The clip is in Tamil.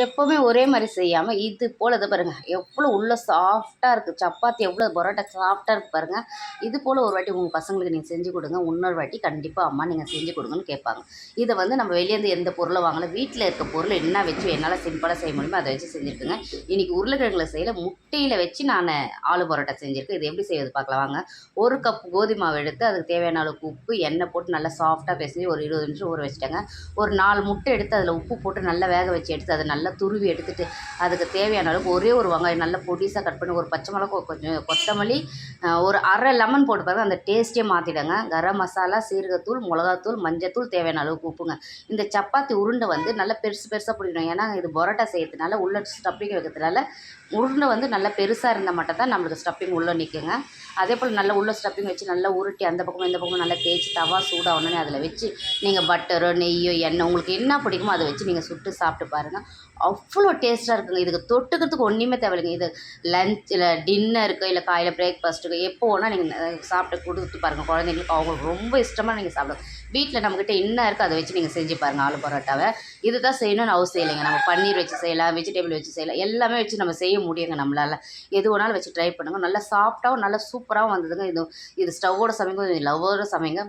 எப்போவுமே ஒரே மாதிரி செய்யாமல் இது போல் இதை பாருங்கள் எவ்வளோ உள்ள சாஃப்டாக இருக்குது. சப்பாத்தி எவ்வளோ பரோட்டா சாஃப்டாக இருக்குது பாருங்கள். இது போல் ஒரு வாட்டி உங்கள் பசங்களுக்கு நீங்கள் செஞ்சு கொடுங்க. இன்னொரு வாட்டி கண்டிப்பாக அம்மா நீங்கள் செஞ்சு கொடுங்கன்னு கேட்பாங்க. இதை வந்து நம்ம வெளியேருந்து எந்த பொருளை வாங்கலை, வீட்டில் இருக்க பொருள் என்ன வச்சு என்னால் சிம்பிளாக செய்ய முடியுமோ அதை வச்சு செஞ்சுருக்குங்க. இன்றைக்கி உருளைக்கிழங்குல செய்யல, முட்டையில் வச்சு நான் ஆலு பரோட்டா செஞ்சுருக்கேன். இது எப்படி செய்வது பார்க்கலாம் வாங்க. 1 கப் கோதுமை மாவு எடுத்து அதுக்கு தேவையான அளவுக்கு உப்பு, எண்ணெய் போட்டு நல்லா சாஃப்டாக பேசி ஒரு 20 நிமிஷம் ஊற வச்சுட்டேங்க. ஒரு 4 முட்டை எடுத்து அதில் உப்பு போட்டு நல்லா வேக வச்சு எடுத்து அதை நல்லா துருவி எடுத்துட்டு அதுக்கு தேவையான அளவுக்கு ஒரே ஒரு வெங்காயம் நல்லா பொடிசாக கட் பண்ணி, ஒரு பச்சை மிளகா, கொஞ்சம் கொத்தமல்லி, ஒரு அரை லெமன் போட்டு பாருங்க, அந்த டேஸ்ட்டே மாற்றிடுங்க. கரம் மசாலா, சீரகத்தூள், மிளகாத்தூள், மஞ்சத்தூள், தேவையான அளவுக்கு உப்புங்க. இந்த சப்பாத்தி உருண்டை வந்து நல்லா பெருசு பெருசாக பிடிக்கணும். ஏன்னா இது பரோட்டா செய்யறதுனால உள்ள ஸ்டப்பிங் வைக்கிறதுனால உருண்டை வந்து நல்லா பெருசாக இருந்தால் மட்டும் தான் நம்மளுக்கு ஸ்டப்பிங் உள்ளே நிற்குங்க. அதே போல் நல்லா உள்ள ஸ்டப்பிங் வச்சு நல்லா உருட்டி அந்த பக்கமும் இந்த பக்கமும் நல்லா தேய்ச்சி தவா சூடாகணுன்னே அதில் வச்சு நீங்கள் பட்டரோ நெய்யோ எண்ணெய் உங்களுக்கு என்ன பிடிக்குமோ அதை வச்சு நீங்கள் சுட்டு சாப்பிட்டு பாருங்கள். அவ்வளோ டேஸ்ட்டாக இருக்குங்க. இதுக்கு தொட்டுக்கிறதுக்கு ஒன்றுமே தேவையில்லைங்க. இது லஞ்சில், டின்னருக்கு, இல்லை காலையில் பிரேக்ஃபாஸ்ட்டுக்கு எப்போ வேணால் நீங்கள் சாப்பிட்டு கொடுத்து பாருங்கள். குழந்தைங்களுக்கு அவங்களுக்கு ரொம்ப இஷ்டமாக நீங்கள் சாப்பிடுங்க. வீட்டில் நம்மக்கிட்ட என்ன இருக்கோ அதை வச்சு நீங்கள் செஞ்சு பாருங்கள் ஆலு பரோட்டாவை. இது தான் செய்யணும்னு அவசியம் இல்லைங்க. நம்ம பன்னீர் வச்சு செய்யலாம், வெஜிடபிள் வச்சு செய்யலாம், எல்லாமே வச்சு நம்ம செய்ய முடியுங்க நம்மளால். எது வேணாலும் வச்சு ட்ரை பண்ணுங்கள். நல்லா சாஃப்டாகவும் நல்லா சூப்பராகவும் வந்ததுங்க. இது ஸ்டவ்வோட சமைங்க, லவ்வோட சமைங்க.